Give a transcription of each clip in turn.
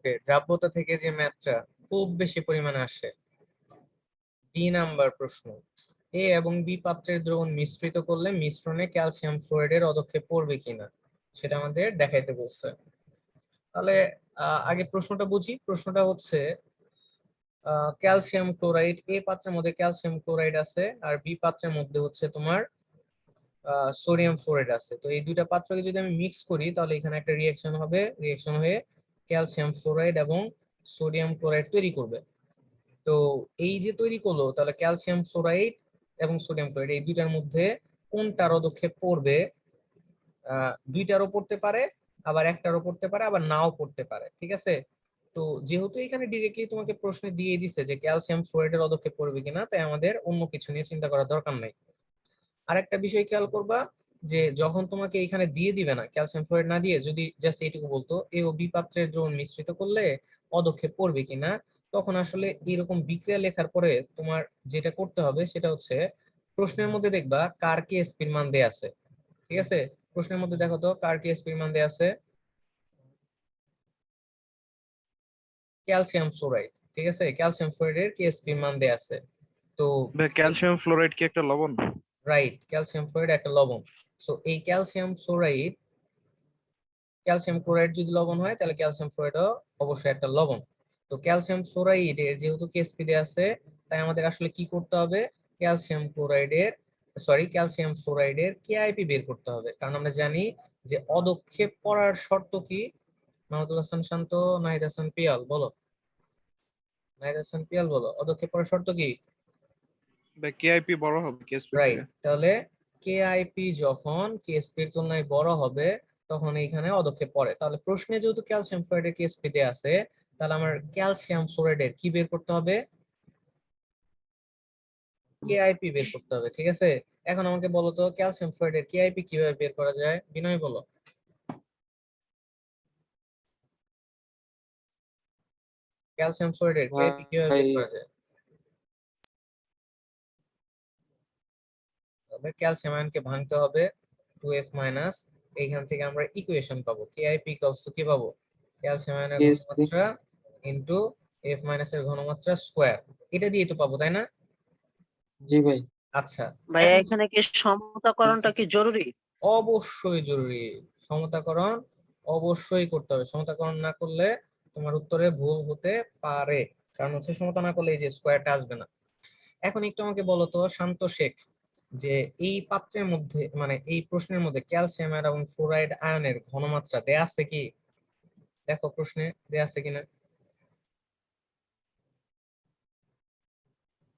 ওকে, দ্রাব্যতা থেকে যে ম্যাথটা খুব বেশি পরিমাণে আসে, বি নাম্বার প্রশ্ন। এ এবং বি পাত্রের দ্রবণ মিশ্রিত করলে মিশ্রণে ক্যালসিয়াম ফ্লোরাইডের অদক্ষেপ পড়বে কিনা সেটা আমাদের দেখাইতে বলছে। তাহলে আগে প্রশ্নটা বুঝি। প্রশ্নটা হচ্ছে ক্যালসিয়াম ক্লোরাইড, এ পাত্রের মধ্যে ক্যালসিয়াম ক্লোরাইড আছে আর বি পাত্রের মধ্যে হচ্ছে তোমার সোডিয়াম ফ্লোরাইড আছে। তো এই দুইটা পাত্রকে যদি আমি মিক্স করি তাহলে এখানে একটা রিঅ্যাকশন হবে, রিঅ্যাকশন হয়ে ক্যালসিয়াম ফ্লোরাইড এবং সোডিয়াম ক্লোরাইড তৈরি করবে। তো এই যে তৈরি করলো, তাহলে ক্যালসিয়াম ফ্লোরাইড এবং সোডিয়াম ক্লোরাইড এই দুইটার মধ্যে কোনটার পদক্ষেপ পড়বে? দুইটারও পড়তে পারে, আবার একটারও পড়তে পারে, আবার নাও পড়তে পারে। ঠিক আছে, তো যেহেতু এখানে ডিরেক্টলি তোমাকে প্রশ্নে দিয়ে দিছে যে ক্যালসিয়াম ফ্লোরাইডের পদক্ষেপ পড়বে কিনা, তাই আমাদের অন্য কিছু নিয়ে চিন্তা করার দরকার নাই। আরেকটা বিষয় খেয়াল করবা, যে যখন তোমাকে এখানে দিয়ে দিবে না, ক্যালসিয়াম ফ্লোরাইড না দিয়ে যদি জাস্ট এইটুকু বলতো এ ও বি পাত্রের দ্রবণ মিশ্রিত করলে পদক্ষেপ পড়বে কিনা, তখন আসলে এরকম বিক্রিয়া লেখার পরে তোমার যেটা করতে হবে সেটা হচ্ছে প্রশ্নের মধ্যে দেখবা কার কে এসপির মান দেয়া আছে। ঠিক আছে, প্রশ্নের মধ্যে দেখো তো কার কে এসপির মান দেয়া আছে। Calcium fluoride. ঠিক আছে, ক্যালসিয়াম ফ্লোরাইডের কে এসপির মান দেয়া আছে। তো ভাই ক্যালসিয়াম ফ্লোরাইড কি একটা লবণ? রাইট, ক্যালসিয়াম ফ্লোরাইড একটা লবণ। সো এই ক্যালসিয়াম ফ্লোরাইড, ক্যালসিয়াম ক্লোরাইড যদি লবণ হয় তাহলে ক্যালসিয়াম ফ্লোরাইডও অবশ্যই একটা লবণ। তো ক্যালসিয়াম ফ্লোরাইডের যেহেতু কেএসপি দেয়া আছে, তাই আমাদের আসলে কি করতে হবে? ক্যালসিয়াম ক্লোরাইডের ক্যালসিয়াম ফ্লোরাইডের কেআইপি বের করতে হবে। কারণ আমরা জানি যে অদক্ষেপ পড়ার শর্ত কি? মাহমুদুল হাসান শান্ত, নাহিদ হাসান পিয়াল বলো। নাহিদ হাসান পিয়াল বলো, অদক্ষেপ পড়ার শর্ত কি? ভাই কেআইপি বড় হবে কেএসপি রাইট, থেকে। তাহলে কেআইপি যখন কেএসপি এর তুলনায় বড় হবে তখন এইখানে পদক্ষেপ পড়ে। তাহলে প্রশ্নে যেহেতু ক্যালসিয়াম ফ্লোরাইডের কেএসপি দেয়া আছে, তাহলে আমার ক্যালসিয়াম ফ্লোরাইডের কি বের করতে হবে? কেআইপি বের করতে হবে। ঠিক আছে, এখন আমাকে বলো তো ক্যালসিয়াম ফ্লোরাইডের কেআইপি কিভাবে বের করা যায়? বিনয় বলো। ক্যালসিয়াম ফ্লোরাইডের কেআইপি কিভাবে ভাই বের করা যায়? তবে ক্যালসিয়াম আয়নকে ভাঙতে হবে 2F মাইনাস, এইখান থেকে আমরা ইকুয়েশন পাবো কেআইপি ইকুয়ালস টু কি পাবো? ক্যালসিয়াম আয়নের কেএসপি। ঘনমাত্রা ইনটু F মাইনাস এর ঘনমাত্রা স্কয়ার, এটা দিয়ে তো পাবো, তাই না? জি ভাই। আচ্ছা, ভাইয়া এখন এখানে কি সমতাকরণটা কি জরুরি? অবশ্যই জরুরি। সমতাকরণ অবশ্যই করতে হবে, সমতাকরণ না করলে তোমার উত্তরে ভুল হতে পারে। কারণ হচ্ছে সমতা না করলে এই যে স্কয়ারটা আসবে না। এখন একটু আমাকে বলো তো শান্ত শেখ, যে এই পাত্রের মধ্যে মানে এই প্রশ্নের মধ্যে ক্যালসিয়াম এবং ফ্লোরাইড আয়নের ঘনমাত্রা দেয়া আছে কি? দেখো প্রশ্নে দেয়া আছে কিনা।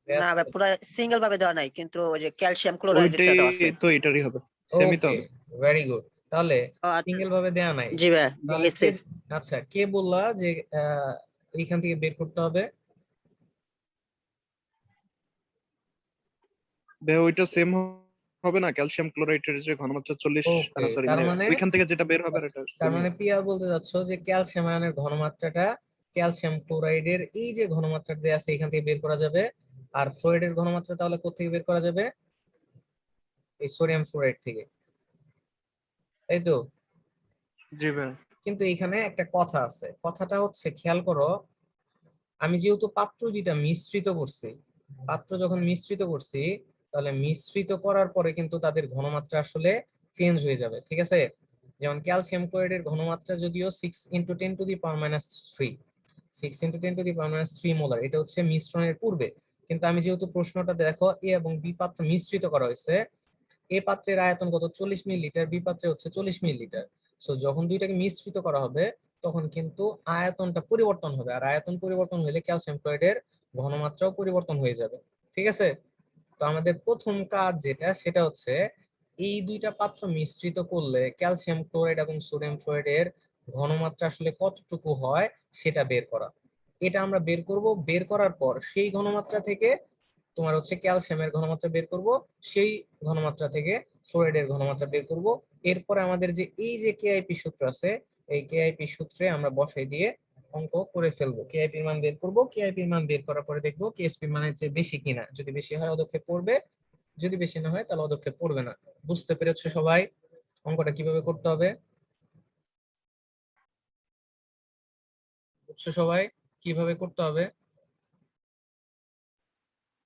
দেয়া না আছে? ভাই, পুরো সিঙ্গেল ভাবে দেওয়া নাই, কিন্তু ওই যে ক্যালসিয়াম ক্লোরাইডটা ওইটাই দেওয়া আছে। তো, এটারই হবে, সেমই তো ওকে, হবে। Very good. তাহলে ও আচ্ছা, সিঙ্গেল ভাবে দেয়া নাই। জি ভাই তাহলে দেখেছি। কে, আচ্ছা কে বললা যে এইখান থেকে বের করতে হবে? ভাই ওইটা সেম হবে না? ক্যালসিয়াম ক্লোরাইডের যে ঘনমাত্রা 40, ওকে, সরি তার মানে মানে ওইখান থেকে যেটা বের হবে এটা তার সেমই মানে হবে। পিয়া বলতে যাচ্ছ যে ক্যালসিয়াম আয়নের ঘনমাত্রাটা ক্যালসিয়াম ক্লোরাইডের এই যে ঘনমাত্রা দেয়া আছে এখান থেকে বের করা যাবে, আর ফ্লোরাইডের ঘনমাত্রা তাহলে কোথা থেকে বের করা যাবে? এই সোডিয়াম ফ্লোরাইড থেকে, তাই তো? জি ভাই। কিন্তু এখানে একটা কথা আছে, কথাটা হচ্ছে খেয়াল করো, আমি যেহেতু পাত্র দুইটা মিশ্রিত করছি, পাত্র যখন মিশ্রিত করছি তাহলে মিশ্রিত করার পরে কিন্তু তাদের ঘনমাত্রা আসলে চেঞ্জ হয়ে যাবে। ঠিক আছে, যেমন ক্যালসিয়াম ক্লোরাইডের ঘনমাত্রা যদিও 6 × 10⁻³ 6 × 10⁻³ মোলার, এটা হচ্ছে মিশ্রণের পূর্বে। কিন্তু আমি যেহেতু প্রশ্নটা দেখো এ এবং বি পাত্র মিশ্রিত করা হয়েছে, এ পাত্রের আয়তন কত? 40 মিলিলিটার, বি পাত্রে হচ্ছে 40 মিলিলিটার। সো যখন দুইটাকে মিশ্রিত করা হবে তখন কিন্তু আয়তনটা পরিবর্তন হবে, আর আয়তন পরিবর্তন হলে ক্যালসিয়াম ক্লোরাইডের ঘনমাত্রাও পরিবর্তন হয়ে যাবে। ঠিক আছে, তো আমাদের প্রথম কাজ যেটা সেটা হচ্ছে এই দুইটা পাত্র মিশ্রিত করলে ক্যালসিয়াম ক্লোরাইড এবং সোডিয়াম ক্লোরাইডের ঘনমাত্রা আসলে কতটুকু হয় সেটা বের করা। এটা আমরা বের করব, বের করার পর সেই ঘনমাত্রা থেকে তোমার হচ্ছে ক্যালসিয়ামের ঘনমাত্রা বের করব, সেই ঘনমাত্রা থেকে ফ্লোরাইডের ঘনমাত্রা বের করব। এরপরে আমাদের যে এই যে কেআইপি সূত্র আছে, এই কেআইপি সূত্রে আমরা বসাই দিয়ে অঙ্ক করে ফেলবো। কেআইপি মান বের করব, কেআইপি মান বের করার পরে দেখবো কেএসপি মানের চেয়ে বেশি কিনা। যদি বেশি হয় পদক্ষেপ পড়বে, যদি বেশি না হয় তাহলে পদক্ষেপ পড়বে না। বুঝতে পেরেছো সবাই অঙ্কটা কিভাবে করতে হবে? বুঝছো সবাই কিভাবে করতে হবে?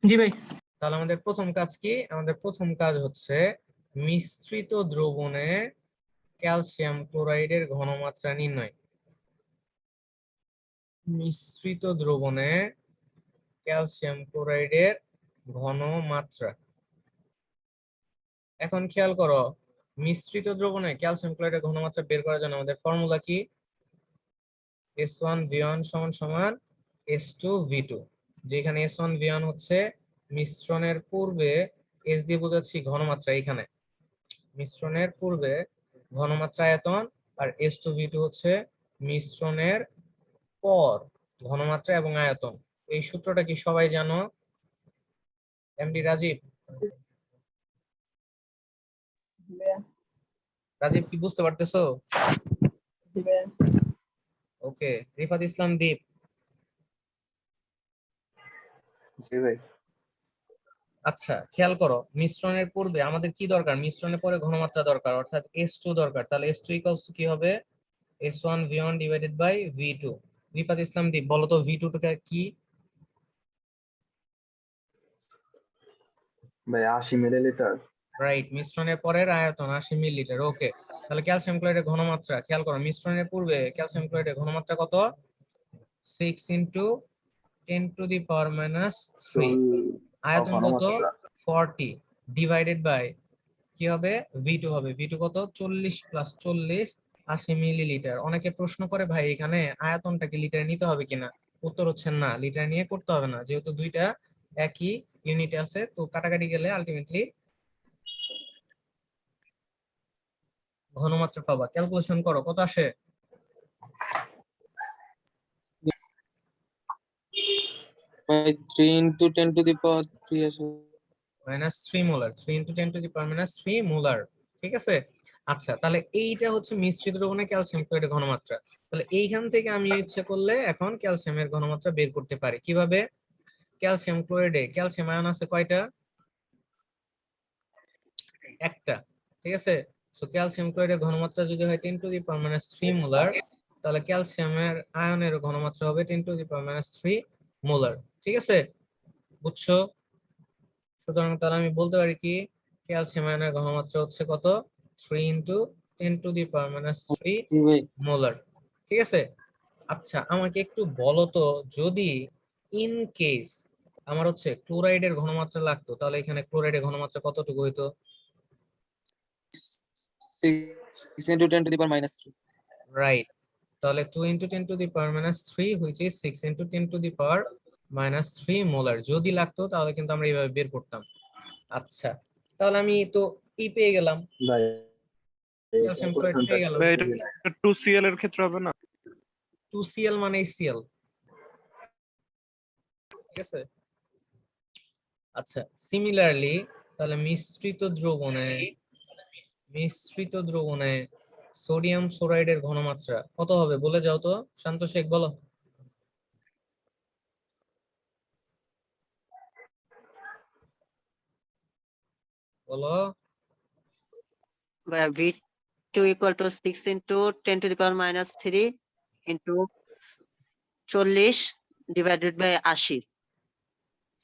জি ভাই। তাহলে আমাদের প্রথম কাজ কি? আমাদের প্রথম কাজ হচ্ছে মিশ্রিত দ্রবণে ক্যালসিয়াম ক্লোরাইডের ঘনমাত্রা নির্ণয়। মিশ্রিত দ্রবণে ক্যালসিয়াম ক্লোরাইডের ঘনমাত্রা। এখন খেয়াল করো, মিশ্রিত দ্রবণে ক্যালসিয়াম ক্লোরাইডের ঘনমাত্রা বের করার জন্য আমাদের ফর্মুলা কি? S1V1 সমান সমান S2V2, যেখানে S1V1 হচ্ছে মিশ্রণের পূর্বে, S দিয়ে বোঝাচ্ছি ঘনমাত্রা, এখানে মিশ্রণের পূর্বে ঘনমাত্রা আয়তন, আর S2V2 হচ্ছে মিশ্রণের পর ঘনমাত্রা এবং আয়তন। এই সূত্রটা কি সবাই জানো? এমডি রাজীব, রাজীব কি বুঝতে পারতেছো? ওকে, রিফাত ইসলাম দীপ, জি ভাই। আচ্ছা খেয়াল করো, মিশ্রণের পূর্বে আমাদের কি দরকার? মিশ্রণের পরে ঘনমাত্রা দরকার, অর্থাৎ S2 দরকার। তাহলে S2 ইকুয়ালস কি হবে? S1V1 divided by V2। Rifat Islam Deep, বলো তো V2 টা কি? ভাই 80 মিলিলিটার। রাইট, মিশ্রণের পরের আয়তন 80 মিলিলিটার। ওকে, তাহলে ক্যালসিয়াম ক্লোরাইডের ঘনমাত্রা খেয়াল করো, মিশ্রণের পূর্বে ক্যালসিয়াম ক্লোরাইডের ঘনমাত্রা কত? 6 into 10 to the power minus 3। আয়তন কত? 40 ডিভাইডেড বাই কি হবে? V2 হবে। V2 কত? 40 প্লাস 40 80 মিলিলিটার। অনেকে প্রশ্ন করে ভাই এখানে আয়তনটা কি লিটারে নিতে হবে কিনা? উত্তর হচ্ছে না, লিটার নিয়ে করতে হবে না, যেহেতু দুইটা একই ইউনিটে আছে, তো কাটাকাটি গেলে আলটিমেটলি ঘনমাত্রা পাবা। ক্যালকুলেশন করো, কত আসে? ভাই 3 into 10 to the power 3 আছে। Minus 3 molar. 3 into 10 to the power minus 3 molar. ঠিক আছে, আচ্ছা তাহলে এইটা হচ্ছে মিশ্রিত দ্রবণে ক্যালসিয়াম ক্লোরাইডের ঘনমাত্রা। তাহলে এইখান থেকে আমি ইচ্ছে করলে এখন ক্যালসিয়ামের ঘনমাত্রা বের করতে পারি। কিভাবে? ক্যালসিয়াম ক্লোরাইডে ক্যালসিয়াম আয়ন আছে কয়টা? একটা। ঠিক আছে, সো ক্যালসিয়াম ক্লোরাইডের ঘনমাত্রা যদি হয় 10 to the power minus 3 molar, তাহলে ক্যালসিয়ামের আয়নের ঘনমাত্রা হবে 10 to the power minus 3 molar. ঠিক আছে, বুঝছো? সুতরাং তাহলে আমি বলতে পারি কি, ক্যালসিয়াম আয়নের ঘনমাত্রা হচ্ছে কত? 3 into 10 to the power minus 3 জি ভাই। মোলার। ঠিক আছে, আচ্ছা আমাকে একটু বলো তো, যদি ইন কেস আমার হচ্ছে ক্লোরাইডের ঘনমাত্রা লাগতো, তাহলে এখানে ক্লোরাইডের ঘনমাত্রা কতটুকু হইতো? 6 into 10 to the power minus 3। Right, তাহলে 2 into 10 to the power minus 3 which is 6 into 10 to the power minus 3 molar. যদি লাগতো তাহলে কিন্তু আমরা এইভাবে বের করতাম। আচ্ছা, তাহলে আমি তো ই পেয়ে গেলাম, ভাই ক্যালসিয়াম ক্লোরাইড পেয়ে গেলাম। ভাই এটা 2Cl এর ক্ষেত্রে হবে না? 2Cl মানে Cl। ঠিক আছে, আচ্ছা সিমিলারলি তাহলে মিশ্রিত দ্রবণে সোডিয়াম ফ্লোরাইডের ঘনমাত্রা কত হবে বলে যাও তো, শান্ত শেখ বলো। বলো। V2 equal to 6 into 10 to the power minus 3 into 40 divided by 80।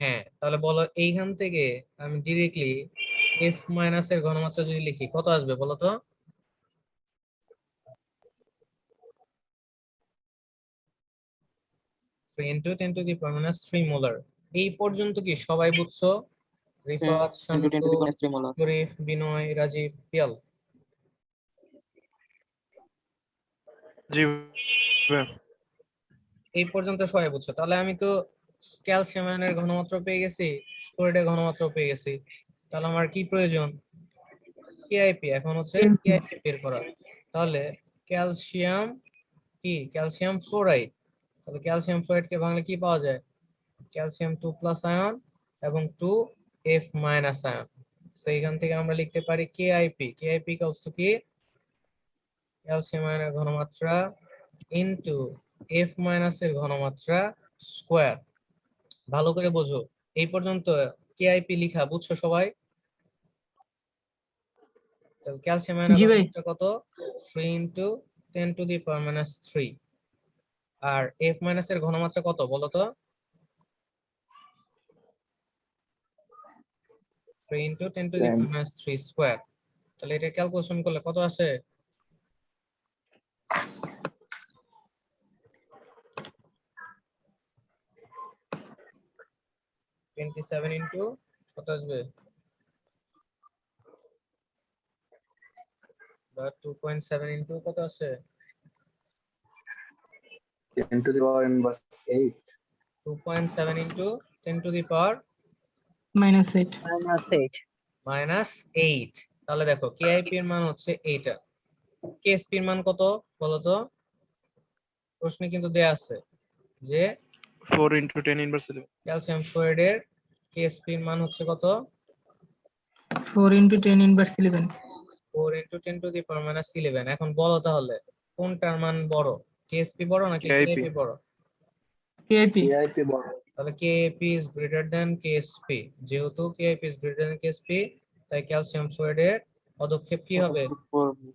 হ্যাঁ, তাহলে বলো এইখান থেকে আমি ডিরেক্টলি F মাইনাস এর ঘনমাত্রা যদি লিখি কত আসবে বলো তো? Into 10 to the power minus 3 molar. এই পর্যন্ত কি সবাই বুঝছো? Rifat, 10 into 10 Shanto, to the power minus 3 molar। শরীফ, বিনয়, রাজীব, পিয়াল, জি ভাই। এই পর্যন্ত সবাই বুঝছো? তাহলে আমি তো ক্যালসিয়াম আয়নের ঘনমাত্রা পেয়ে গেছি, ক্লোরাইডের ঘনমাত্রা পেয়ে গেছি। তাহলে আমার কি প্রয়োজন? কেআইপি। এখন হচ্ছে কেআইপি বের করা। তাহলে ক্যালসিয়াম কি? Calcium fluoride. তাহলে ক্যালসিয়াম ফ্লোরাইড কে ভাঙলে কি পাওয়া যায়? ক্যালসিয়াম 2 প্লাস আয়ন এবং 2F মাইনাস আয়ন। সো এখান থেকে আমরা লিখতে পারি কেআইপি। কেআইপি ইকুয়ালস টু কি? ক্যালসিয়াম আয়নের ঘনমাত্রা ইনটু F মাইনাস এর ঘনমাত্রা স্কয়ার। ভালো করে বোঝো, এই পর্যন্ত কেআইপি লিখা বুঝছো সবাই? ক্যালসিয়াম আয়নের জি ভাই। ঘনমাত্রা কত? 3 into 10 to the power minus 3। আর এফ মাইনাস এর ঘনমাত্রা কত বলো তো? 3 into 10 to the power minus 3 square. তাহলে এটা ক্যালকুলেশন করলে কত আসে? 27 ইন্টু কত আসবে? বা 2.7 ইন্টু কত আসে? 10 to the power inverse 8. 2.7 into 10 to the power -8. -8. Minus 8। তাহলে দেখো কেআইপি এর মান হচ্ছে এইটা। কেএসপি এর মান কত বলতো? প্রশ্নে কিন্তু দেয়া আছে যে 4 into 10 inverse 11. ক্যালসিয়াম ফ্লুরাইডের কেএসপি এর মান হচ্ছে কত? 4 into 10 inverse 11. 4 into 10 to the power minus 11। এখন বলো তাহলে কোনটার মান বড়, কেএসপি বড় নাকি KIP কেএপি বড়? KIP. KIP বড়। তাহলে KAP is greater than KSP. যেহেতু KAP is greater than KSP, তাই ক্যালসিয়াম ফ্লুরাইডের পদক্ষেপ কি হবে? করবে।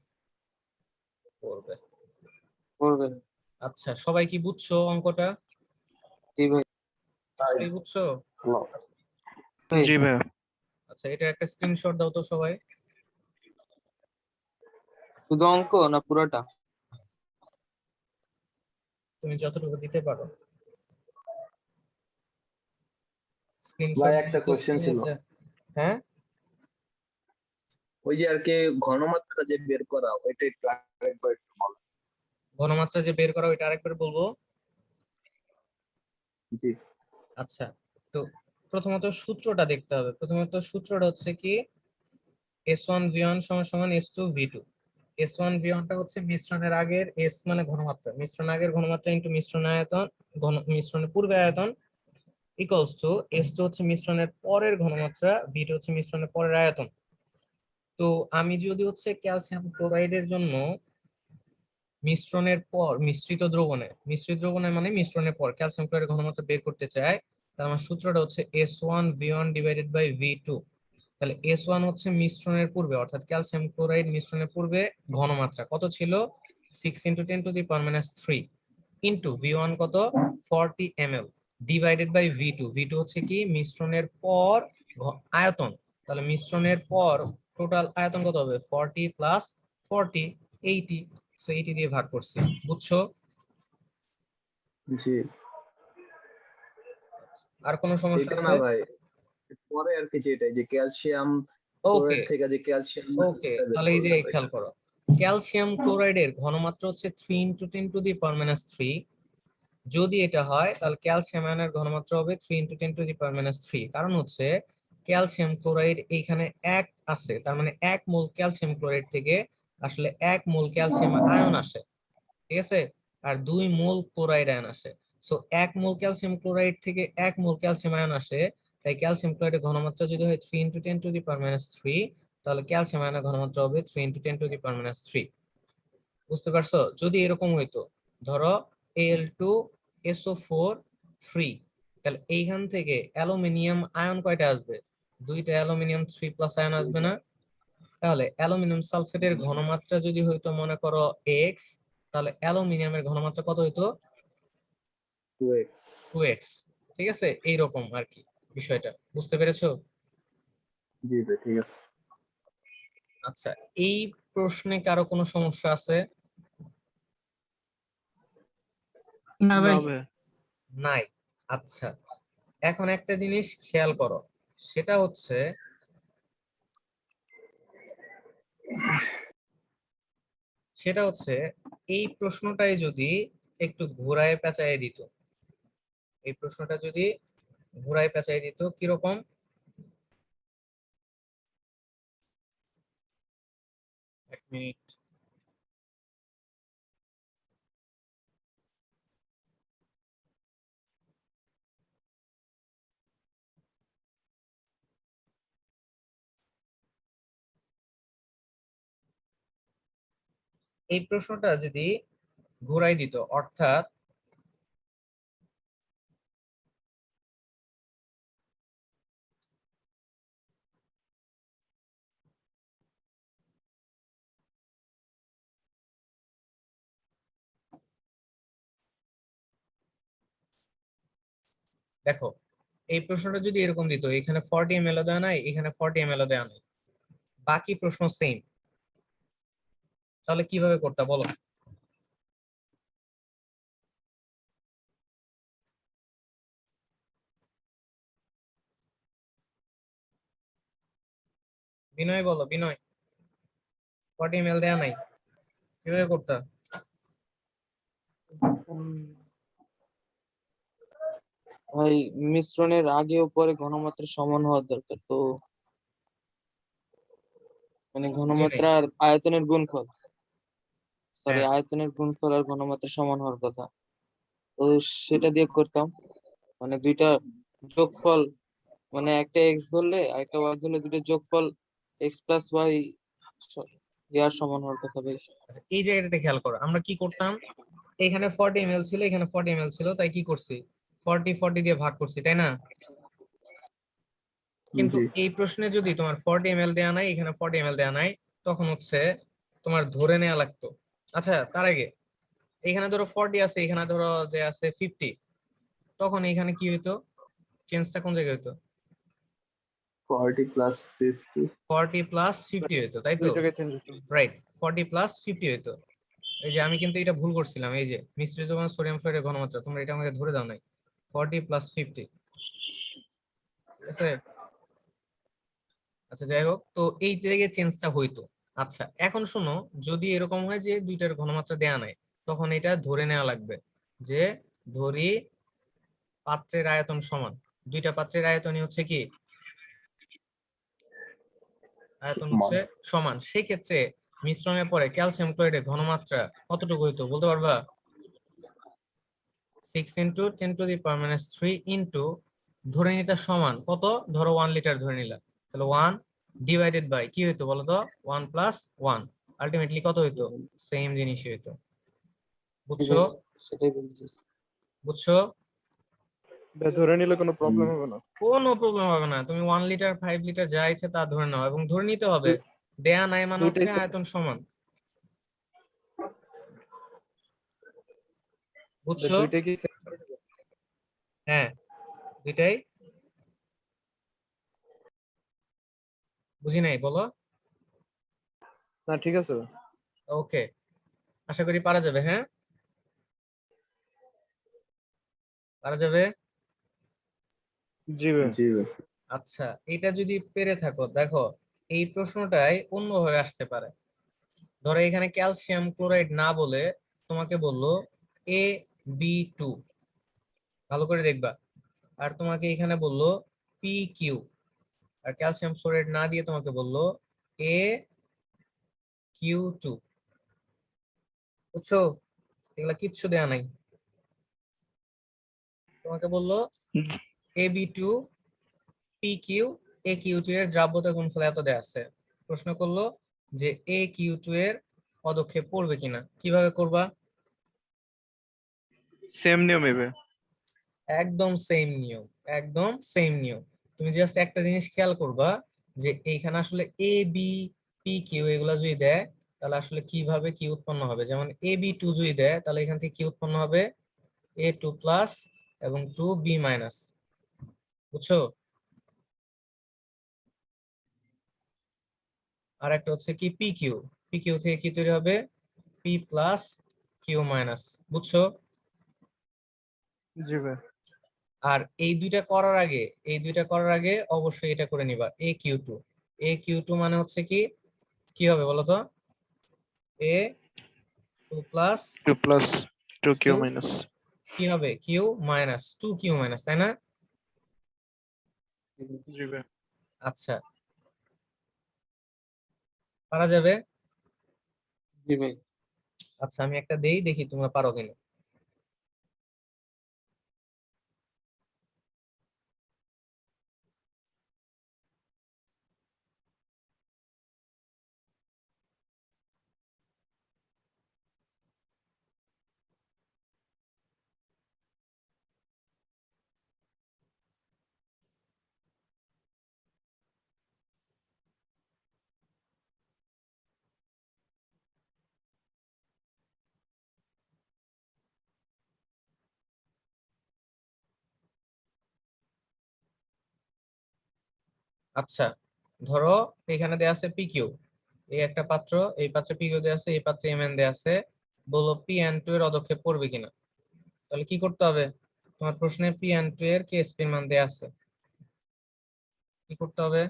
করবে। আচ্ছা, সবাই কি বুঝছো অঙ্কটা? জি ভাই। সবাই বুঝছো? জি ভাই। আচ্ছা, এটা একটা স্ক্রিনশট দাও তো সবাই। শুধু অঙ্ক না পুরোটা? তুমি যতটুকু দিতে পারো স্ক্রিনশট। ভাই একটা কোশ্চেন ছিল, হ্যাঁ, ওই যে আর কি ঘনমাত্রাটা যে বের করা ওইটা একটু আরেকবার একটু বলো। ঘনমাত্রা যে বের করা ওইটা আরেকবার বলবো। জি। আচ্ছা, তো প্রথমত সূত্রটা দেখতে হবে। প্রথমত সূত্রটা হচ্ছে কি S1V1 সমান সমান S2V2। S1V1 টা হচ্ছে মিশ্রণের আগের S মানে ঘনমাত্রা, মিশ্রণ আগের ঘনমাত্রা ইনটু মিশ্রণ আয়তন, মিশ্রণের পূর্বে আয়তন ইকুয়ালস টু S2 হচ্ছে মিশ্রণের পরের ঘনমাত্রা, V2 হচ্ছে মিশ্রণের পরের আয়তন। তো আমি যদি হচ্ছে ক্যালসিয়াম ক্লোরাইডের জন্য মিশ্রণের পর মিশ্রিত দ্রবণে মানে মিশ্রণের পর ক্যালসিয়াম ক্লোরাইডের ঘনমাত্রা বের করতে চাই, তাহলে আমার সূত্রটা হচ্ছে S1V1 ডিভাইডেড বাই V2। তাহলে S1 হচ্ছে মিশ্রণের পূর্বে অর্থাৎ ক্যালসিয়াম ক্লোরাইড মিশ্রণের পূর্বে ঘনমাত্রা কত ছিল? 6 into 10 to the power minus 3 into V1 কত? 40 ml divided by V2। V2 হচ্ছে কি মিশ্রণের পর আয়তন। তাহলে মিশ্রণের পর টোটাল আয়তন কত হবে? 40 প্লাস 40 80। সো 80 দিয়ে ভাগ করছি। বুঝছো? জি। আর কোনো সমস্যা এটা আছে? না ভাই, পরে আর কি যেটা যে ক্যালসিয়াম ওকে ক্লোরাইড থেকে যে ক্যালসিয়াম ওকে, তাহলে এই যে খেয়াল করো, ক্যালসিয়াম ক্লোরাইডের ঘনমাত্রা হচ্ছে 3 into 10 to the power minus 3। যদি এটা হয় তাহলে ক্যালসিয়াম আয়নের ঘনমাত্রা হবে 3 into 10 to the power minus 3। কারণ হচ্ছে ক্যালসিয়াম ক্লোরাইড এইখানে এক আছে, তার মানে 1 মোল ক্যালসিয়াম ক্লোরাইড থেকে আসলে 1 মোল ক্যালসিয়াম আয়ন আসে, ঠিক আছে? আর 2 মোল ক্লোরাইড আয়ন আসে। সো 1 মোল ক্যালসিয়াম ক্লোরাইড থেকে 1 মোল ক্যালসিয়াম আয়ন আসে, তাই ক্যালসিয়াম ক্লোরাইডের ঘনমাত্রা যদি হয় 3 into 10 to the power minus 3, তাহলে ক্যালসিয়াম আয়নের ঘনমাত্রা হবে 3 into 10 to the power minus 3। বুঝতে পারছো? যদি এরকম হইতো, ধরো Al2SO4 3, তাহলে এইখান থেকে অ্যালুমিনিয়াম আয়ন কয়টা আসবে? দুইটা অ্যালুমিনিয়াম 3+ আয়ন আসবে না? তাহলে অ্যালুমিনিয়াম সালফেটের ঘনমাত্রা যদি হইতো মনে করো x, তাহলে অ্যালুমিনিয়ামের ঘনমাত্রা কত হইতো? 2x। 2x। ঠিক আছে, এইরকম আর কি বিষয়টা। বুঝতে পেরেছো? জি ভাই, ঠিক আছে। আচ্ছা, এই প্রশ্নে কারো কোনো সমস্যা আছে? না না ভাই। ভাই। নাই। আচ্ছা, এখন একটা জিনিস খেয়াল করো, সেটা হচ্ছে এই প্রশ্নটাই যদি একটু ঘোরায় পেঁচায় দিত, এই প্রশ্নটা যদি ঘোরায় পেঁচায় দিত কিরকম? এক মিনিট। এই প্রশ্নটা যদি ঘোরাই দিত, অর্থাৎ দেখো এই প্রশ্নটা যদি এরকম দিত, এখানে 40 ml দেওয়া নাই, এখানে 40 ml দেওয়া নাই, বাকি প্রশ্ন সেম, তাহলে কিভাবে করতে বলো? বিনয় বলো, বিনয় 40 ml দেওয়া নাই, কিভাবে করতে? ভাই মিশ্রণের আগে ও পরে ঘনমাত্রা সমান হওয়ার দরকার, তো মানে ঘনমাত্রা আর আয়তনের গুণফল, সরি হ্যাঁ। আয়তনের গুণফল আর ঘনমাত্রা সমান হওয়ার কথা, তো সেটা দিয়ে করতাম। মানে দুইটা যোগফল, মানে একটা এক্স ধরলে আর একটা ওয়াই ধরলে দুইটা যোগফল এক্স প্লাস ওয়াই ইয়ার সমান হওয়ার কথা ভাই। আচ্ছা, এই জায়গাটাতে খেয়াল করো, আমরা কি করতাম, এখানে 40 ml ছিল, এখানে 40 ml ছিল, তাই কি করছি, 40 40 দিয়ে ভাগ করছি, তাই না? কিন্তু জি। এই প্রশ্নে যদি তোমার 40 ml দেয়া নাই, এখানে 40 ml দেয়া নাই, তখন হচ্ছে তোমার ধরে নেওয়া লাগতো। আচ্ছা তার আগে এখানে ধরো 40 আছে, এখানে ধরো দেয়া আছে 50, তখন এখানে কি হইতো, চেঞ্জটা কোন জায়গায় হইতো? 40 প্লাস 50। 40 প্লাস 50 হইতো, তাই তো? দুই জায়গায় চেঞ্জ হতো। রাইট, 40 প্লাস 50 হইতো। এই যে আমি কিন্তু এটা ভুল করছিলাম, এই যে মিশ্রিত সোডিয়াম ফ্লোরাইডের ঘনমাত্রা, তোমরা এটা আমাকে ধরে দাও নাই, 40 প্লাস 50, ঠিক আছে? আচ্ছা যাই হোক, তো এই জায়গায় চেঞ্জটা হইতো। আচ্ছা এখন শোনো, যদি এরকম হয় যে দুইটার ঘনমাত্রা দেয়া নাই, তখন এটা ধরে নেওয়া লাগবে যে, ধরি পাত্রের আয়তন সমান, দুইটা পাত্রের আয়তনই হচ্ছে কি, আয়তন হচ্ছে সমান, সেক্ষেত্রে মিশ্রণের পরে ক্যালসিয়াম ক্লোরাইডের ঘনমাত্রা কতটুকু হইতো বলতে পারবা? 6 ইন্টু 10⁻³ ইন্টু, ধরে নিতে সমান কত, ধরো 1 লিটার ধরে নিলা, তাহলে 1 ডিভাইডেড বাই কি হইতো বলো তো, 1 প্লাস 1, আলটিমেটলি কত হইতো, সেম জিনিসই হইতো। বুঝছো? সেটাই বলতেছি। বুঝছো? ধরে নিলে কোনো প্রবলেম হবে না। কোনো প্রবলেম হবে না, তুমি 1 লিটার 5 লিটার যা ইচ্ছে তা ধরে নাও, এবং ধরে নিতে হবে দেয়া নাই মানে হচ্ছে দুইটাই আয়তন সমান। বুঝছো? দুইটাই কি হ্যাঁ, দুইটাই। বুঝি নাই, বলো। না? ঠিক আছে। ওকে, আশা করি পারা যাবে। হ্যাঁ, পারা যাবে। জি ভাই। জি ভাই। আচ্ছা, এটা যদি পেরে থাকো, দেখো এই প্রশ্নটাই অন্যভাবে আসতে পারে। ধরো এখানে ক্যালসিয়াম ক্লোরাইড না বলে তোমাকে বললো A B2, ভালো করে দেখবা, আর তোমাকে এখানে বললো PQ, আর ক্যালসিয়াম ফ্লোরাইড না দিয়ে তোমাকে বললো AQ2। বুঝছো? এগুলা কিচ্ছু দেয়া নাই, তোমাকে বললো AB2 PQ AQ2 এর দ্রাব্যতা গুণফল এত দেয়া আছে, প্রশ্ন করলো যে AQ2 এর পদক্ষেপ পড়বে কিনা, কিভাবে করবা? সেম নিয়ম হবে। একদম সেম নিয়ম, একদম সেম নিয়ম। তুমি জাস্ট একটা জিনিস খেয়াল করবা, যে এইখানে আসলে AB PQ এগুলা যদি দেয়, তাহলে আসলে কিভাবে কি উৎপন্ন হবে, যেমন AB2 যদি দেয়, তাহলে এখান থেকে কি উৎপন্ন হবে, A2 প্লাস এবং 2B মাইনাস। বুঝছো? আর একটা হচ্ছে কি PQ, PQ থেকে কি তৈরি হবে, P প্লাস Q মাইনাস। বুঝছো? জি ভাই। আর এই দুইটা করার আগে অবশ্যই এটা করে নিবা, AQ2 মানে হচ্ছে কি, কি হবে বলতো, A2 plus 2 plus 2 Q Q, minus. কি হবে, কিউ মাইনাস 2Q মাইনাস, তাই না? জি ভাই। আচ্ছা, পারা যাবে। জি ভাই। আচ্ছা আমি একটা দেই, দেখি তোমরা পারো কিনা। আচ্ছা, ধরো এখানে দেয়া আছে পি কিউ, এই একটা পাত্র, এই পাত্রে পি কিউ দেয়া আছে, এই পাত্রে এম এন দেয়া আছে, বলো পি এন টু এর অদক্ষেপ পড়বে কিনা। তাহলে কি করতে হবে, তোমার প্রশ্নে পি এন টু এর কেএসপি এর মান দেয়া আছে, কি করতে হবে?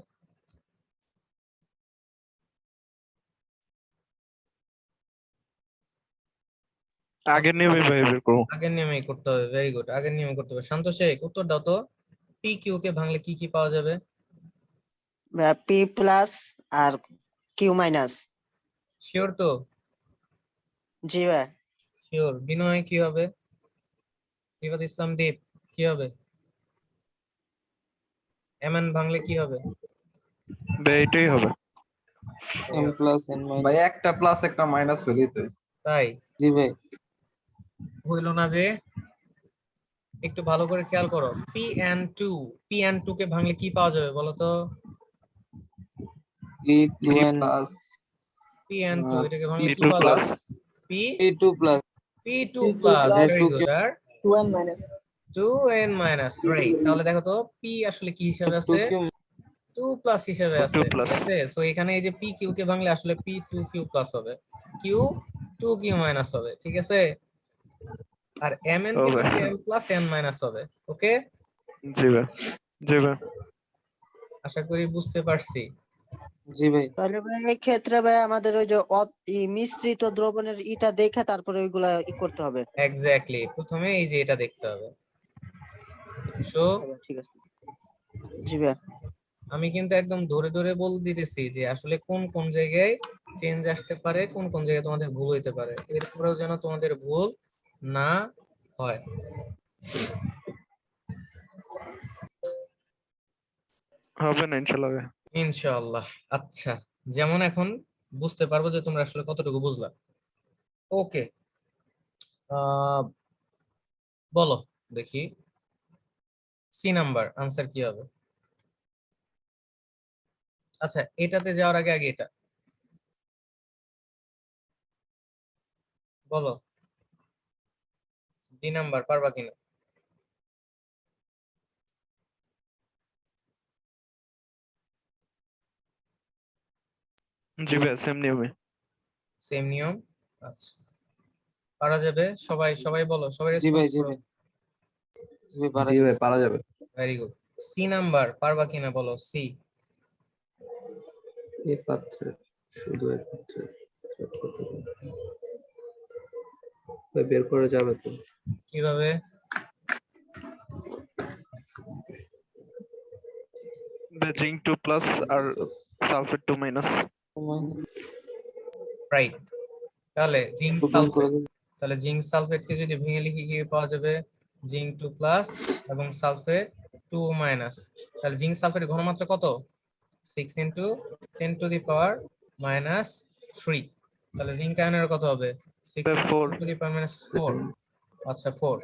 আগের নিয়মে ভাই বের করবো। আগের নিয়মেই করতে হবে, ভেরি গুড, আগের নিয়মে করতে হবে। শান্ত শেখ উত্তর দাও তো, পি কিউ কে ভাঙলে কি কি পাওয়া যাবে? পি প্লাস আর কিউ মাইনাস। শিওর তো? জি ভাই। শিওর। বিনয় কি হবে? রিফাত ইসলাম দীপ কি হবে? এমএন ভাঙলে কি হবে? ভাই এটাই হবে। এম প্লাস এন ভাই মাইনাস। একটা প্লাস একটা মাইনাস হলেই তো হয়েছে। তাই জি ভাই। হইল না যে, একটু ভালো করে খেয়াল করো। P N two, P N two কে ভাঙলে কি পাওয়া যাবে বলো তো? P two N plus P N two এটাকে ভাঙলে কি P2 পাওয়া প্লাস যাবে? P P two plus P two plus, very good. আর 2n minus two N minus, right. তাহলে দেখো তো পি আসলে কি হিসাবে টু আছে? কিউ 2 প্লাস হিসাবে 2 আছে, plus। ঠিক আছে। সো এখানে এই যে পি কিউ কে ভাঙলে আসলে পি টু কিউ প্লাস হবে, কিউ টু কিউ মাইনাস হবে, ঠিক আছে। আর এম এন কে হবে। ভাঙলে এম প্লাস এন মাইনাস হবে। ওকে, জি ভাই, জি ভাই। আশা করি বুঝতে পারছি। জি ভাই। তাহলে ভাই এই ক্ষেত্রে ভাই আমাদের ওই যে মিশ্রিত দ্রবণের ইটা দেখে তারপরে ওইগুলা করতে হবে। এক্স্যাক্টলি, প্রথমে এই যে এটা দেখতে হবে। সো ঠিক আছে। জি ভাই। আমি কিন্তু একদম ধরে ধরে বলে দিতেছি যে আসলে কোন কোন জায়গায় চেঞ্জ আসতে পারে, কোন কোন জায়গায় তোমাদের ভুল হইতে পারে, এরপরেও যেন তোমাদের ভুল না হয়। হবে না ইনশাআল্লাহ ভাই। ইনশাআল্লাহ। আচ্ছা, যেমন এখন বুঝতে পারবো যে তোমরা আসলে কতটুকু বুঝলা। ওকে, বলো দেখি সি নাম্বার আনসার কি হবে? আচ্ছা, এটাতে যাওয়ার আগে আগে এটা বলো, ডি নাম্বার পারবা কিনা? জি ভাই, সেম নিয়মে। সেম নিয়ম। আচ্ছা, পারা যাবে? সবাই সবাই বলো, সবাই জি ভাই। রেসপন্স জি করো। ভাই। জি ভাই পারা জি যাবে। ভাই পারা যাবে। Very good. সি নাম্বার পারবা কিনা বলো, সি। এই পাত্রে শুধু এক পাত্রে ভাই বের করা যাবে তো? কিভাবে? জিঙ্ক 2 প্লাস আর সালফেট 2 মাইনাস। রাইট। তাহলে জিঙ্ক প্রোটন করে সালফেট, দেবে। তাহলে জিঙ্ক সালফেটকে যদি ভেঙে লিখি কি পাওয়া যাবে? জিঙ্ক 2 প্লাস এবং সালফেট 2 মাইনাস। তাহলে জিঙ্ক সালফেটের ঘনমাত্রা কত? 6 into 10 to the power minus 3। তাহলে জিঙ্ক আয়নের কত হবে? 6 into 4। 10 to the power minus 4। আচ্ছা 4।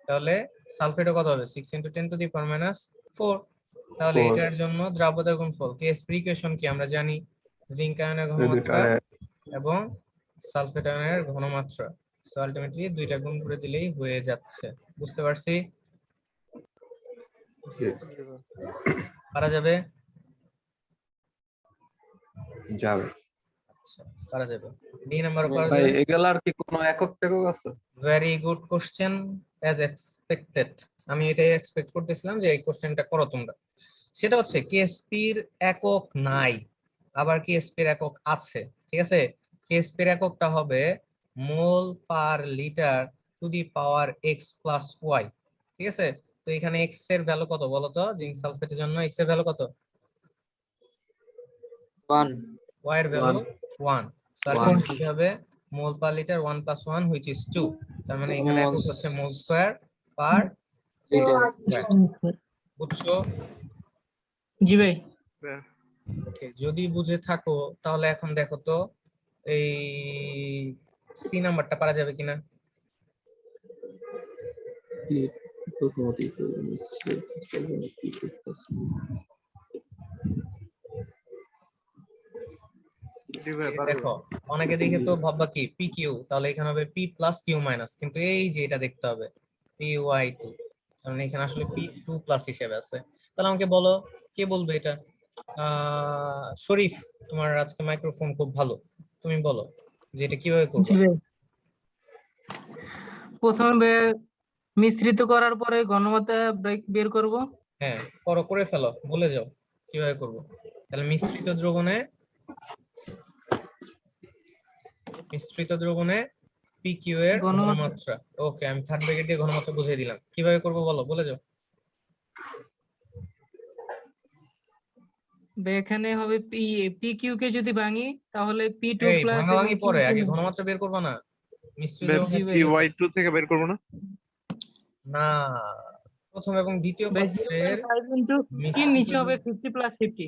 তাহলে সালফেটও কত হবে? 6 into 10 to the power minus 4। তাহলে 4 এটার জন্য দ্রাব্যতার গুণফল কেএসপি ইকুয়েশন কি আমরা জানি? জিঙ্ক আয়নের এই দুইটা ঘনমাত্রা এবং সালফেট আয়নের ঘনমাত্রা, সো আলটিমেটলি দুইটা গুণ করে দিলেই হয়ে যাচ্ছে। বুঝতে পারছি? পারা যাবে? যাবে। আচ্ছা, পারা যাবে। ডি নাম্বার পারা ভাই যাবে? এগুলার কি কোনো একক টেকক আছে? Very good question, as expected. আমি এটাই এক্সপেক্ট করতেছিলাম যে এই কোশ্চেনটা করো তোমরা। সেটা হচ্ছে কেএসপির একক নাই, আবার কেএসপির একক আছে, ঠিক আছে। কেএসপির এককটা হবে mole per litre to the power X plus Y, ঠিক আছে। তো এখানে এক্স এর ভ্যালু কত বলো তো? জিঙ্ক সালফেটের জন্য এক্স এর ভ্যালু কত? 1 ওয়াই এর ভ্যালু 1। সো আলটিমেটলি কি হবে? Mole per litre 1 plus 1 which is 2। তার মানে এখানে একক হচ্ছে mole square per litre. Square. বুঝছো? জি ভাই। ওকে, যদি বুঝে থাকো তাহলে এখন দেখো তো এই সি নাম্বারটা পারা যাবে কিনা। দেখো অনেকে দেখে তো ভাববা কি পি কিউ, তাহলে এখানে হবে পি প্লাস কিউ মাইনাস, কিন্তু এই যে এটা দেখতে হবে পি ওয়াই টু, কারণ এখানে আসলে পি টু প্লাস হিসেবে আছে। তাহলে আমাকে বলো, কে বলবে এটা? শরীফ, তোমার আজকে মাইক্রোফোন খুব ভালো, তুমি বলো যে এটা কিভাবে করবো। জি ভাই। প্রথমে মিশ্রিত করার পরে ঘনমাত্রা বের করব। হ্যাঁ, করে ফেলো, বলে যাও কিভাবে করবো। তাহলে মিশ্রিত দ্রবণে PQ এর ঘনমাত্রা ঘনমাত্রা। ওকে, আমি থার্ড ব্র্যাকেট দিয়ে ঘনমাত্রা বুঝিয়ে দিলাম, কিভাবে করবো বলো, বলে যাও। এখানে হবে PQ কে যদি ভাঙি তাহলে P2 এই প্লাস এবং ভাঙাভাঙি পরে, Q2 আগে ঘনমাত্রা বের করবা না? মিশ্রিত দ্রবণে জি ভাই। PY2 থেকে বের করবো না? না, প্রথম এবং দ্বিতীয় ভাই পাত্রের 0.5 ইনটু কি মিশ্রিত নিচে হবে 50 প্লাস 50।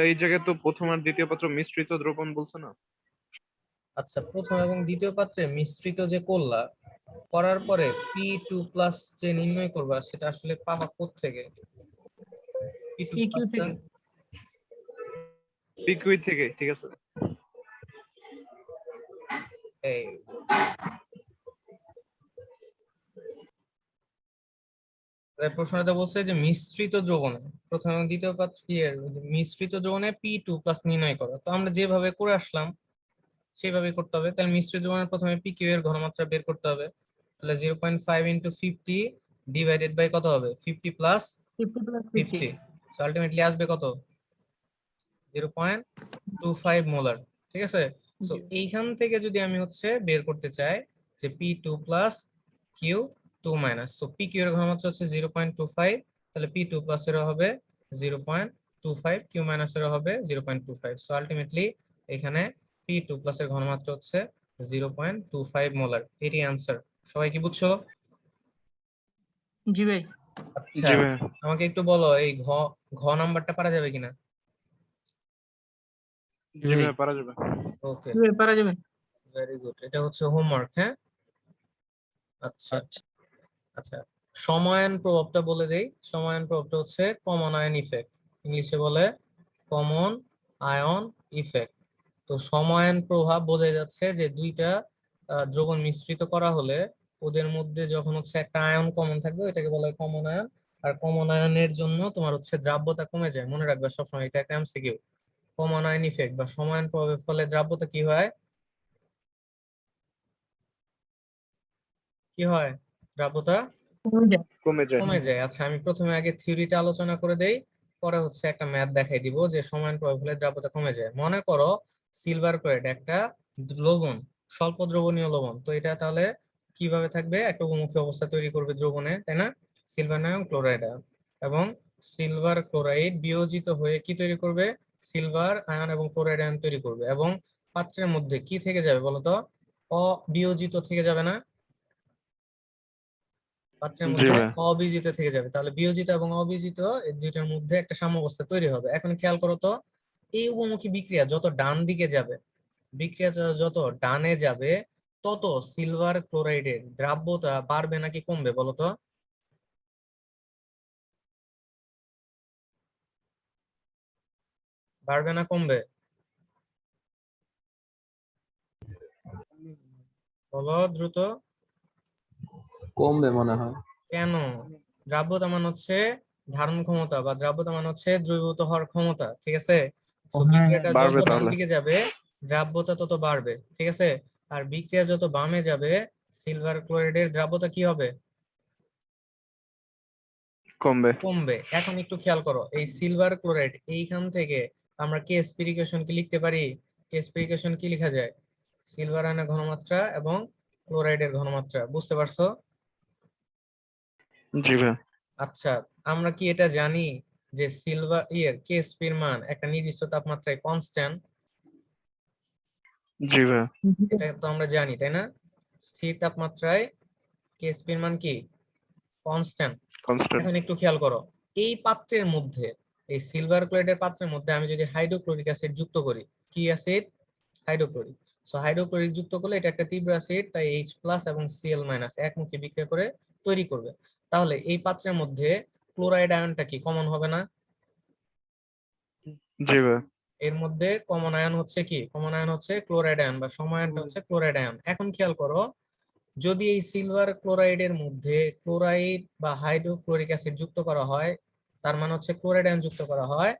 এই জায়গায় তো প্রথম আর দ্বিতীয় পাত্র মিশ্রিত দ্রবণ বলছে না? আচ্ছা, প্রথম এবং দ্বিতীয় পাত্রে মিশ্রিত যে করলা, করার পরে P2 প্লাস যে নির্ণয় করবা সেটা আসলে পাবা কোত্থেকে? P2 PQ প্লাস থেকে। PQI থেকে, ঠিক আছে। এই প্রশ্নটা বলছে যে মিশ্রিত দ্রবণে প্রথম এবং দ্বিতীয় পাত্র মিশ্রিত দ্রবণে P2 প্লাস নির্ণয় করো। তো আমরা যেভাবে করে আসলাম সেইভাবে করতে হবে। তাহলে মিশ্রিত দ্রবণের প্রথমে PQ এর ঘনমাত্রা বের করতে হবে। তাহলে 0.5 ইন্টু 50 ডিভাইডেড বাই কত হবে? 50 প্লাস 50 প্লাস 50। 50। সো আলটিমেটলি আসবে কত? 0.25 মোলার। ঠিক আছে। সো এইখান থেকে যদি আমি হচ্ছে বের করতে চাই যে P2 plus Q2 minus, so PQ এর ঘনমাত্রা হচ্ছে 0.25, তাহলে P2 প্লাস এর হবে 0.25, Q মাইনাস এর হবে 0.25। সো আলটিমেটলি এখানে P2 প্লাস এর ঘনমাত্রা হচ্ছে 0.25 মোলার। এটি आंसर। সবাই কি বুঝছো? জি ভাই। আচ্ছা, জি ভাই। আমাকে একটু বলো এই ঘ নাম্বারটা পারা যাবে কিনা? জি ভাই, পারা যাবে। ওকে, জি ভাই পারা যাবে। ভেরি গুড, এটা হচ্ছে হোমওয়ার্ক। হ্যাঁ, আচ্ছা আচ্ছা, সমায়ন প্রভাবটা বলে দেই। সমায়ন প্রভাবটা হচ্ছে কমন আয়ন ইফেক্ট, ইংলিশে বলে কমন আয়ন ইফেক্ট। তো সমায়ন প্রভাব বোঝা যাচ্ছে যে দুইটা দ্রবণ মিশ্রিত করা হলে ওদের মধ্যে যখন হচ্ছে একটা আয়ন কমন থাকবে এটাকে বলা হয় কমন আয়ন। আর কমন আয়নের জন্য তোমার হচ্ছে দ্রাব্যতা কমে যায়, মনে রাখবে সবসময়, এটা একটা এমসিকিউ। কমন আয়ন ইফেক্ট বা সমায়ন প্রভাবের ফলে দ্রাব্যতা কি হয়? কি হয়? দ্রাব্যতা কমে যায়। কমে যায়। আচ্ছা, আমি প্রথমে আগে থিওরিটা আলোচনা করে দেই, পরে হচ্ছে একটা ম্যাথ দেখাই দিব যে সমায়ন প্রভাবের ফলে দ্রাব্যতা কমে যায়। মনে করো সিলভার ক্লোরাইড একটা লবণ, স্বল্প দ্রবণীয় লবণ। তো এটা তাহলে কিভাবে থাকবে? একটা উন্মুখী অবস্থা তৈরি করবে দ্রবণে, তাই না? সিলভার আয়ন ক্লোরাইড আয়ন, এবং সিলভার ক্লোরাইড বিয়োজিত হয়ে কি তৈরি করবে? সিলভার আয়ন এবং ক্লোরাইড আয়ন তৈরি করবে, এবং পাত্রের মধ্যে কি থেকে যাবে বলতো? অবিয়োজিত থেকে যাবে না? পাত্রের জি মধ্যে ভাই। অবিয়োজিত থেকে যাবে। তাহলে বিয়োজিত এবং অবিয়োজিত এই দুইটার মধ্যে একটা সাম্যাবস্থা তৈরি হবে। এখন খেয়াল করো তো, এই উভমুখী বিক্রিয়া যত ডান দিকে যাবে, বিক্রিয়া যত ডানে যাবে, তত সিলভার ক্লোরাইডের দ্রাব্যতা বাড়বে নাকি কমবে বলতো? বাড়বে না কমবে? বলো দ্রুত। কমবে মনে হয়। কেন? দ্রাব্যতা মান হচ্ছে ধারণ ক্ষমতা, বা দ্রাব্যতা মান হচ্ছে দ্রবীভূত হওয়ার ক্ষমতা। ঠিক আছে। তো বিক্রিয়াটা যত বাড়বে ডান তাহলে। দিকে যাবে দ্রাব্যতা তত বাড়বে। ঠিক আছে। আর বিক্রিয়া যত বামে যাবে সিলভার ক্লোরাইডের দ্রাব্যতা কি হবে? কমবে। কমবে। এখন একটু খেয়াল করো, এই সিলভার ক্লোরাইড এইখান থেকে আমরা কে স্পিরিকেশন কি লিখতে পারি? কে স্পিরিকেশন কি লেখা যায়? সিলভার আয়নের ঘনমাত্রা এবং ক্লোরাইডের ঘনমাত্রা। বুঝতে পারছো? জি ভাই। আচ্ছা, আমরা কি এটা জানি যে সিলভার কেএসপি এর মান একটা নির্দিষ্ট তাপমাত্রায় কনস্ট্যান্ট? জি ভাই। এটা তো আমরা জানি, তাই না? স্থির তাপমাত্রায় কেএসপি এর মান কি? কনস্ট্যান্ট। কনস্ট্যান্ট। এখন একটু খেয়াল করো, এই পাত্রের মধ্যে, এই সিলভার ক্লোরাইডের পাত্রের মধ্যে আমি যদি হাইড্রোক্লোরিক অ্যাসিড যুক্ত করি, কি অ্যাসিড? হাইড্রোক্লোরিক। সো হাইড্রোক্লোরিক যুক্ত করলে এটা একটা তীব্র অ্যাসিড, তাই H+ এবং Cl- একমুখী বিক্রিয়া করে তৈরি করবে। তাহলে এই পাত্রের মধ্যে ক্লোরাইড আয়নটা কি কমন হবে না? জি ভাই। এর মধ্যে কমন আয়ন হচ্ছে কি? কমন আয়ন হচ্ছে ক্লোরাইড আয়ন, বা সমায়নটা হচ্ছে ক্লোরাইড আয়ন। এখন খেয়াল করো, যদি এই সিলভার ক্লোরাইডের মধ্যে ক্লোরাইড বা হাইড্রোক্লোরিক অ্যাসিড যুক্ত করা হয়, তার মানে হচ্ছে ক্লোরাইড আয়ন যুক্ত করা হয়,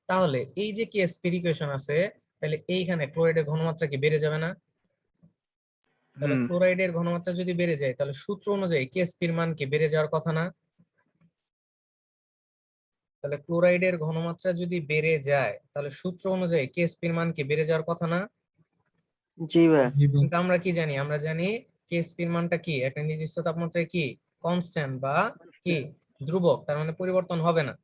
তাহলে এই যে কেএসপির ইকুয়েশন আছে, তাহলে এইখানে ক্লোরাইডের ঘনমাত্রা কি বেড়ে যাবে না? তাহলে হুম ক্লোরাইডের ঘনমাত্রা যদি বেড়ে যায় তাহলে সূত্র অনুযায়ী কেএসপির মান কি বেড়ে যাওয়ার কথা না? তাহলে ক্লোরাইডের ঘনমাত্রা যদি বেড়ে যায় তাহলে সূত্র অনুযায়ী কেএসপির মান কি বেড়ে যাওয়ার কথা না? জি ভাইয়া। কিন্তু আমরা কি জানি? আমরা জানি কেএসপির মানটা কি একটা নির্দিষ্ট তাপমাত্রায় কি কনস্ট্যান্ট বা কি ধ্রুবক, তার মানে পরিবর্তন হবে না।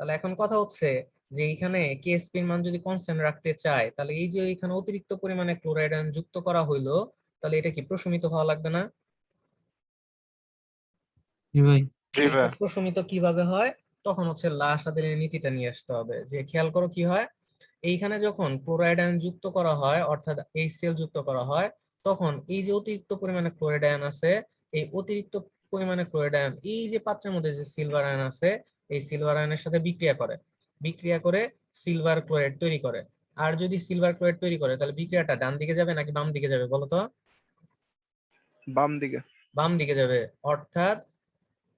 তাহলে এখন কথা হচ্ছে যে এখানে কেএসপির মান যদি কনস্ট্যান্ট রাখতে চায়, তাহলে এই যে এখানে অতিরিক্ত পরিমাণে ক্লোরাইড আয়ন যুক্ত করা হইলো, তাহলে এটা কি প্রশমিত হওয়া লাগবে না? জি ভাই এটা প্রশমিত কিভাবে হয়? তখন হচ্ছে লা-আশাদের নীতিটা নিয়ে আসতে হবে। যে খেয়াল করো কি হয়, এইখানে যখন ক্লোরাইড আয়ন যুক্ত করা হয় অর্থাৎ HCl যুক্ত করা হয়, তখন এই যে অতিরিক্ত পরিমাণে ক্লোরাইড আয়ন আছে, এই অতিরিক্ত পরিমাণে ক্লোরাইড আয়ন এই যে পাত্রের মধ্যে যে সিলভার আয়ন আছে, এই সিলভার আয়নের সাথে বিক্রিয়া করে সিলভার ক্লোরাইড তৈরি করে। আর যদি সিলভার ক্লোরাইড তৈরি করে তাহলে বিক্রিয়াটা ডান দিকে যাবে নাকি বাম দিকে যাবে বলো তো? বাম দিকে। বাম দিকে যাবে। অর্থাৎ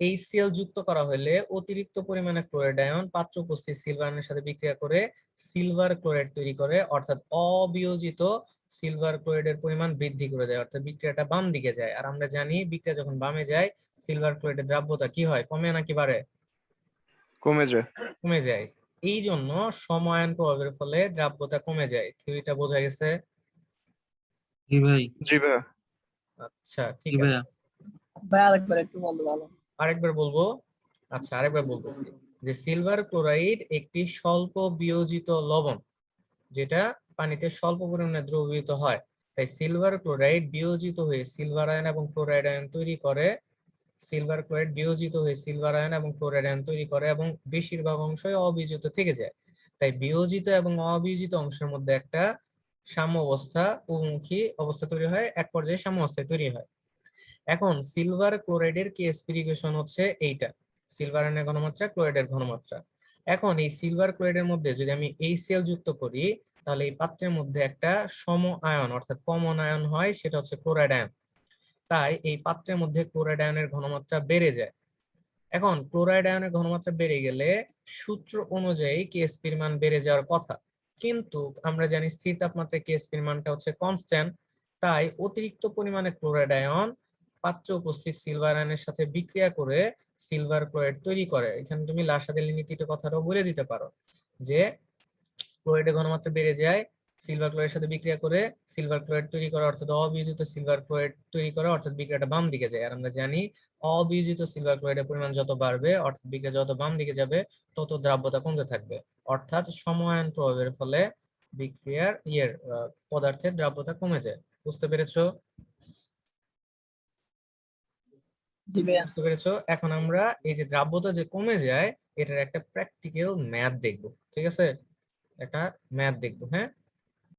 HCl যুক্ত করা হলে অতিরিক্ত পরিমাণে ক্লোরাইড আয়ন পাত্র উপস্থিত সিলভার আয়নের সাথে বিক্রিয়া করে সিলভার ক্লোরাইড তৈরি করে, অর্থাৎ অবিয়োজিত সিলভার ক্লোরাইডের পরিমাণ বৃদ্ধি করে দেয়, অর্থাৎ বিক্রিয়াটা বাম দিকে যায়। আর আমরা জানি বিক্রিয়া যখন বামে যায় সিলভার ক্লোরাইডের দ্রাব্যতা কি হয়, কমে নাকি বাড়ে? কমে যায়। কমে যায়। এই জন্য সমায়ন প্রভাবের ফলে দ্রাব্যতা কমে যায়। থিওরিটা বোঝা গেছে? জি ভাই। জি ভাই। আচ্ছা ঠিক জি ভাইয়া। আছে, ভাই আরেকবার একটু বললে ভালো। আরেকবার বলবো। আচ্ছা আরেকবার বলতেছি যে সিলভার ক্লোরাইড একটি স্বল্প বিয়োজিত লবণ, যেটা পানিতে স্বল্প পরিমাণে দ্রবীভূত হয়। তাই সিলভার ক্লোরাইড বিয়োজিত হয়ে সিলভার আয়ন এবং ক্লোরাইড আয়ন তৈরি করে, সিলভার ক্লোরাইড বিয়োজিত হয়ে সিলভার আয়ন এবং ক্লোরাইড আয়ন তৈরি করে এবং বেশিরভাগ অংশই অবিয়োজিত থেকে যায়। তাই বিয়োজিত এবং অবিয়োজিত অংশের মধ্যে একটা সাম্য অবস্থা, উভমুখী অবস্থা তৈরি হয়, এক পর্যায়ে সাম্য অবস্থায় তৈরি হয়। এখন সিলভার ক্লোরাইডের কেএসপি ইকুয়েশন হচ্ছে এইটা, সিলভার আয়নের ঘনমাত্রা ক্লোরাইডের ঘনমাত্রা। এখন এই সিলভার ক্লোরাইডের মধ্যে যদি আমি HCl যুক্ত করি, তাহলে এই পাত্রের মধ্যে একটা সম আয়ন অর্থাৎ কমন আয়ন হয়, সেটা হচ্ছে ক্লোরাইড আয়ন। তাই এই পাত্রের মধ্যে ক্লোরাইড আয়নের ঘনমাত্রা বেড়ে যায়। এখন ক্লোরাইড আয়নের ঘনমাত্রা বেড়ে গেলে সূত্র অনুযায়ী কেএসপির মান বেড়ে যাওয়ার কথা, কিন্তু আমরা জানি স্থির তাপমাত্রায় কেএসপির মানটা হচ্ছে কনস্ট্যান্ট। তাই অতিরিক্ত পরিমাণে ক্লোরাইড আয়ন পাত্রে উপস্থিত সিলভার আয়নের সাথে বিক্রিয়া করে সিলভার ক্লোরাইড তৈরি করে। এখানে তুমি লা-আশাদের নীতিটা কথাটাও বলে দিতে পারো যে ক্লোরাইডের ঘনমাত্রা বেড়ে যায়, সিলভার ক্লোরাইডের সাথে বিক্রিয়া করে সিলভার ক্লোরাইড তৈরি করা অর্থাৎ অবিয়োজিত সিলভার ক্লোরাইড তৈরি করা, অর্থাৎ বিক্রিয়াটা বাম দিকে যায়। আর আমরা জানি অবিয়োজিত সিলভার ক্লোরাইডের পরিমাণ যত বাড়বে অর্থাৎ বিক্রিয়া যত বাম দিকে যাবে তত দ্রাব্যতা কমতে থাকবে, অর্থাৎ সমায়ন প্রভাবের ফলে বিক্রিয়ার পদার্থের দ্রাব্যতা কমে যায়। বুঝতে পেরেছো? জি ভাইয়া। বুঝতে পেরেছো? এখন আমরা এই যে দ্রাব্যতা যে কমে যায় এটার একটা প্র্যাকটিক্যাল ম্যাথ দেখবো, ঠিক আছে? একটা ম্যাথ দেখবো, হ্যাঁ।